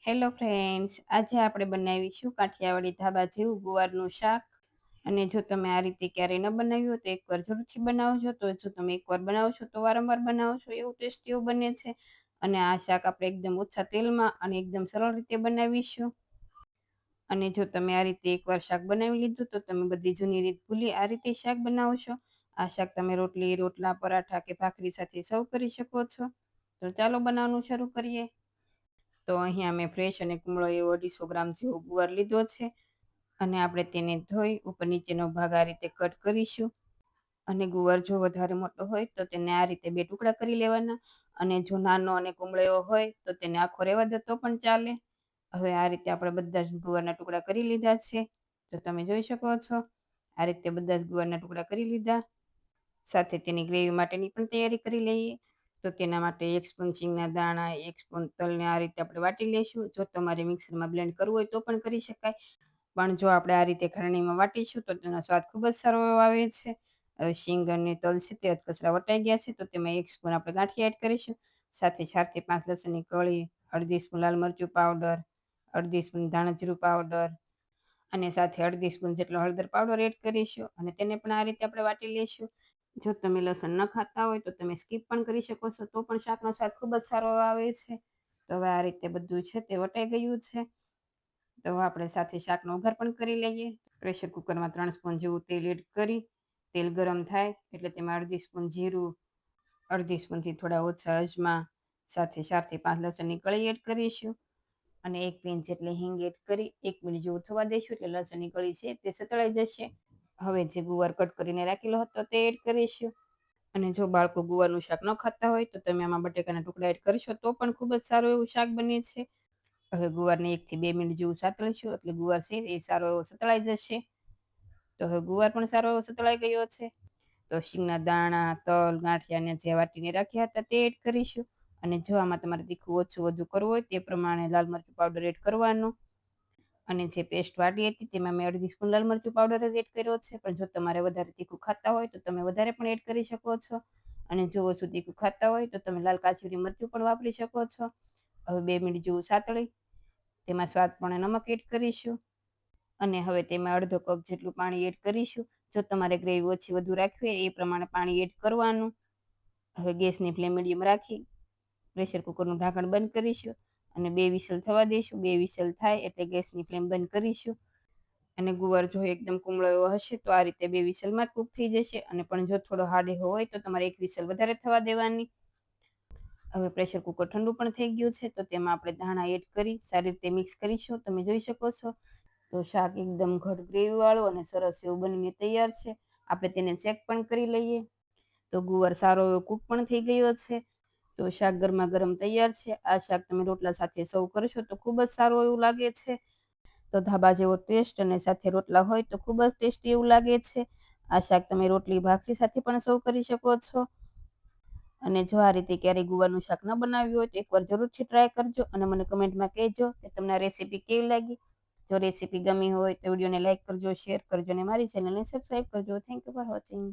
Hello friends, આજે આપણે બનાવીશું કાઠિયાવાડી ધાબા જેવું ગુવારનું શાક. અને જો તમે આ રીતે ક્યારેય ન બનાવ્યું હોય તો એકવાર જરૂરથી બનાવજો. તો જો તમે એકવાર બનાવશો તો વારંવાર બનાવશો, એવું ટેસ્ટી એવું બને છે. અને આ શાક આપણે એકદમ ઓછા તેલમાં અને એકદમ સરળ રીતે બનાવીશું. અને જો તમે આ રીતે એકવાર શાક બનાવી લીધું તો તમે બધી જૂની રીત ભૂલી આ રીતે શાક બનાવશો. આ શાક તમે રોટલી, રોટલા, પરાઠા કે ભાખરી સાથે સર્વ કરી શકો છો. તો ચાલો બનાવવાનું શરૂ કરીએ. તો અહીંયા મેં ફ્રેશ અને કુમળો એવો 250 ગ્રામ જેવો ગુવાર લીધો છે. અને આપણે તેને ધોઈ ઉપર નીચેનો ભાગ આ રીતે કટ કરીશું. અને ગુવાર જો વધારે મોટો હોય તો તેને આ રીતે 2 ટુકડા કરી લેવાના. અને જો નાનો અને કુમળો એવો હોય તો તેને આખો રહેવા દો તો પણ ચાલે. હવે આ રીતે આપણે બધા જ ગુવારના ટુકડા કરી લીધા છે. તો તમે જોઈ શકો છો આ રીતે બધા જ ગુવારના ટુકડા કરી લીધા. સાથે તેની ગ્રેવી માટેની પણ તૈયારી કરી લઈએ. તો તેના માટે 1 સ્પૂન સિંગના દાણા, 1 સ્પૂન તલને આ રીતે આપણે વાટી લઈશું. જો તમારે મિક્સરમાં બ્લેન્ડ કરવું હોય તો પણ કરી શકાય. પણ જો આપણે આ રીતે ખરણીમાં વાટીશું તો તેનો સ્વાદ ખૂબ જ સારો એવો આવે છે. હવે સિંગ અને તલ છે તે અધકચરા વટાઈ ગયા છે તો તેમાં 1 સ્પૂન આપણે ગાંઠિયા એડ કરીશું. સાથે 4 થી 5 લસણની કળી, અડધી સ્પૂન લાલ મરચું પાવડર, અડધી સ્પૂન ધાણા જીરું પાવડર અને સાથે અડધી સ્પૂન જેટલો હળદર પાવડર એડ કરીશું. અને તેને પણ આ રીતે આપણે વાટી લઈશું. જો તમે લસણ ન ખાતા હોય તો તમે સ્કીપ પણ કરી શકો છો, તો પણ શાકનો સ્વાદ ખૂબ જ સારો આવે છે. તો હવે આ રીતે બધું છે તે વટાઈ ગયું છે. તો આપણે સાથે શાકનો વઘાર પણ કરી લઈએ. પ્રેશર કુકરમાં 3 સ્પૂન જેવું તેલ એડ કરી તેલ ગરમ થાય એટલે તેમાં અડધી સ્પૂન જીરું, અડધી સ્પૂનથી થોડા ઓછા અજમા, સાથે 4 થી 5 લસણની કળી એડ કરીશું. અને 1 પિંચ જેટલી હિંગ એડ કરી 1 મિનિટ જેવું થવા દઈશું એટલે લસણની કળી છે તે સતળાઈ જશે. હવે જે ગુવાર કટ કરીને રાખેલો હતો તે એડ કરીશું. અને જો બાળકો ગુવારનું શાક ન ખાતા હોય તો તમે આમાં બટેકાના ટુકડા એડ કરશો તો પણ ખૂબ જ સારું એવું શાક બને છે. હવે ગુવારને 1 થી 2 મિનિટ જેવું સાતળીશું એટલે ગુવાર છે એ સારો એવો સતળાઈ જશે. તો હવે ગુવાર પણ સારો એવો સતળાઈ ગયો છે. તો શીંગના દાણા, તલ, ગાંઠિયાને જે વાટીને રાખ્યા હતા તે એડ કરીશું. અને જો આમાં તમારે તીખું ઓછું વધુ કરવું હોય તે પ્રમાણે લાલ મરચું પાવડર એડ કરવાનો. અને જે પેસ્ટ વાટી હતી તેમાં મેં અડધી સ્પૂન લાલ મરચું પાવડર જ એડ કર્યો છે. પણ જો તમારે વધારે તીખું ખાતા હોય તો તમે વધારે પણ એડ કરી શકો છો. અને જો ઓછું તીખું ખાતા હોય તો તમે લાલ કાશ્મીરી મરચું પણ વાપરી શકો છો. હવે 2 મિનિટ જેવું સાતળી તેમાં સ્વાદ પ્રમાણે નમક એડ કરીશું. અને હવે તેમાં અડધો કપ જેટલું પાણી એડ કરીશું. જો તમારે ગ્રેવી ઓછી વધુ રાખવી હોય એ પ્રમાણે પાણી એડ કરવાનું. હવે ગેસની ફ્લેમ મીડિયમ રાખી પ્રેશર કુકરનું ઢાંકણ બંધ કરીશું. અને 2 વિસલ થવા દઈશું. 2 વિસલ થાય એટલે ગેસની ફ્લેમ બંધ કરીશું. અને ગુવાર જો એકદમ કુમળો એવો હશે તો આ રીતે 2 વિસલમાં જ કૂક થઈ જશે. અને પણ જો થોડો હાર્ડ એવો હોય તો તમારે 1 વિસલ વધારે થવા દેવાની. હવે પ્રેશર કુકર ઠંડુ પણ થઈ ગયું છે તો તેમાં આપણે ધાણા એડ કરી સારી રીતે મિક્સ કરીશું. તમે જોઈ શકો છો તો શાક એકદમ ઘટ ગ્રેવીવાળું અને સરસ એવું બનીને તૈયાર છે. આપણે તેને ચેક પણ કરી લઈએ. તો ગુવાર સારો એવો કૂક પણ થઈ ગયો છે. તો શાક ગરમા ગરમ તૈયાર છે. આ શાક તમે રોટલા સાથે સર્વ કરશો તો ખૂબ જ સારું એવું લાગે છે. તો ધાબા જેવો ટેસ્ટ અને સાથે રોટલા હોય તો ખૂબ જ ટેસ્ટી એવું લાગે છે. આ શાક તમે રોટલી, ભાખરી સાથે પણ સર્વ કરી શકો છો. અને જો આ રીતે ક્યારેય ગુવારનું શાક ન બનાવ્યું હોય તો એકવાર જરૂરથી ટ્રાય કરજો. અને મને કમેન્ટમાં કહેજો કે તમને આ રેસીપી કેવી લાગી. જો રેસીપી ગમી હોય તો વિડીયોને લાઈક કરજો, શેર કરજો અને મારી ચેનલને સબસ્ક્રાઈબ કરજો. Thank you for watching.